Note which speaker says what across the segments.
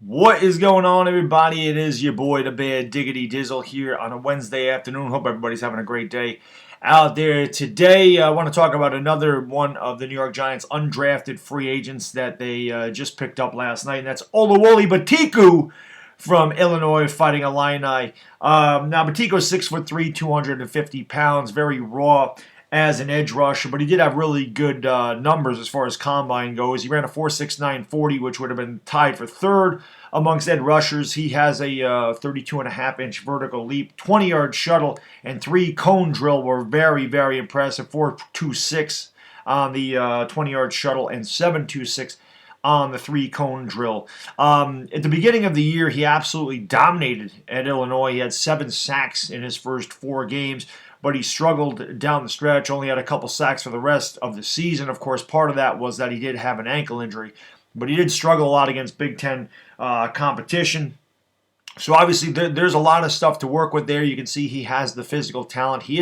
Speaker 1: What is going on, everybody? It is your boy, the Bad Diggity Dizzle, here on a Wednesday afternoon. Hope everybody's having a great day out there. Today, I want to talk about another one of the New York Giants undrafted free agents that they just picked up last night, and that's Oluwole Betiku from Illinois, fighting Illini. Now, Betiku's 6'3", 250 pounds, very raw as an edge rusher, but he did have really good numbers as far as combine goes. He ran a 4.69 40, which would have been tied for third amongst edge rushers. He has a 32.5-inch vertical leap, 20-yard shuttle, and 3 cone drill were very, very impressive. 4.26 on the 20-yard shuttle and 7.26 on the 3 cone drill. At the beginning of the year, he absolutely dominated at Illinois. He had 7 sacks in his first 4 games, but he struggled down the stretch, only had a couple sacks for the rest of the season. Of course, part of that was that he did have an ankle injury, but he did struggle a lot against Big Ten competition. So obviously there's a lot of stuff to work with there. You can see he has the physical talent. He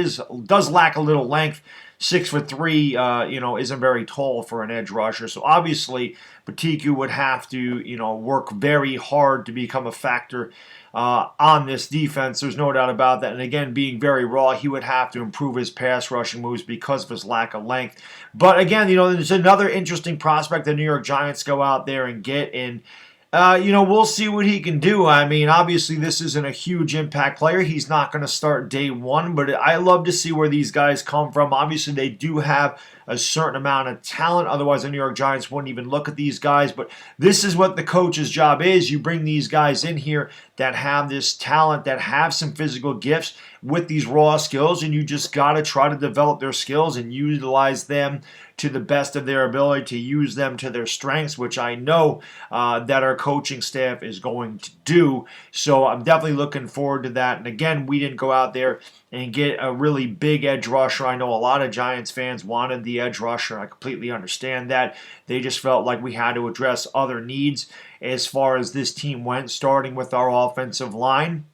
Speaker 1: does lack a little length. 6'3", isn't very tall for an edge rusher. So obviously Betiku would have to, work very hard to become a factor on this defense. There's no doubt about that. And again, being very raw, he would have to improve his pass rushing moves because of his lack of length. But again, there's another interesting prospect the New York Giants go out there and get in. We'll see what he can do. I mean, obviously, this isn't a huge impact player. He's not going to start day one, but I love to see where these guys come from. Obviously, they do have a certain amount of talent. Otherwise, the New York Giants wouldn't even look at these guys. But this is what the coach's job is. You bring these guys in here that have this talent, that have some physical gifts with these raw skills, and you just got to try to develop their skills and utilize them to the best of their ability, to use them to their strengths, which I know that our coaching staff is going to do. So I'm definitely looking forward to that. And again, we didn't go out there and get a really big edge rusher. I know a lot of Giants fans wanted the edge rusher. I completely understand that. They just felt like we had to address other needs as far as this team went, starting with our offensive line,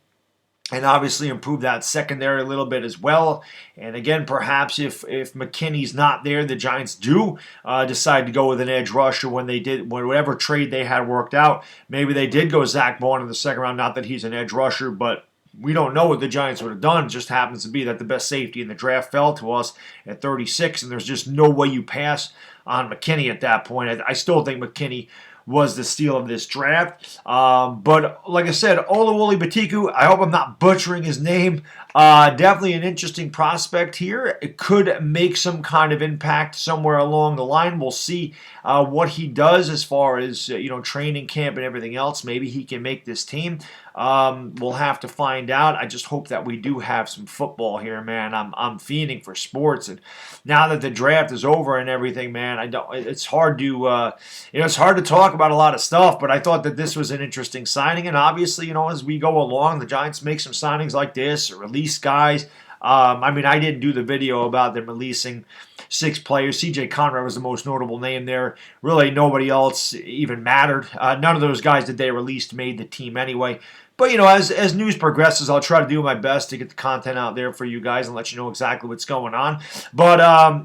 Speaker 1: and obviously improve that secondary a little bit as well. And again, perhaps if McKinney's not there, the Giants do decide to go with an edge rusher when whatever trade they had worked out. Maybe they did go Zach Bond in the second round, not that he's an edge rusher, but we don't know what the Giants would have done. It just happens to be that the best safety in the draft fell to us at 36, and there's just no way you pass on McKinney at that point. I still think McKinney was the steal of this draft. But like I said, Oluwole Betiku, I hope I'm not butchering his name. Definitely an interesting prospect here. It could make some kind of impact somewhere along the line. We'll see what he does as far as training camp and everything else. Maybe he can make this team. We'll have to find out. I just hope that we do have some football here, man. I'm fiending for sports, and now that the draft is over and everything, man, it's hard to it's hard to talk about a lot of stuff. But I thought that this was an interesting signing, and obviously, as we go along, the Giants make some signings like this or release guys. I didn't do the video about them releasing 6 players. C.J. Conrad was the most notable name there. Really, nobody else even mattered. None of those guys that they released made the team anyway. But, as news progresses, I'll try to do my best to get the content out there for you guys and let you know exactly what's going on. But,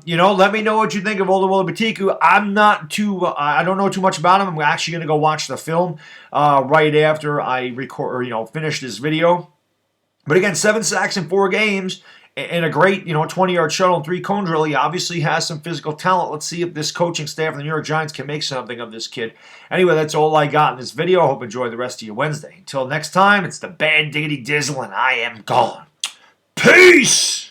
Speaker 1: let me know what you think of Oluwole Betiku. I don't know too much about him. I'm actually going to go watch the film right after I finish this video. But again, 7 sacks in 4 games and a great, 20-yard shuttle and 3 cone drill. He obviously has some physical talent. Let's see if this coaching staff of the New York Giants can make something of this kid. Anyway, that's all I got in this video. I hope you enjoy the rest of your Wednesday. Until next time, it's the Bad Diggity Dizzle, and I am gone. Peace!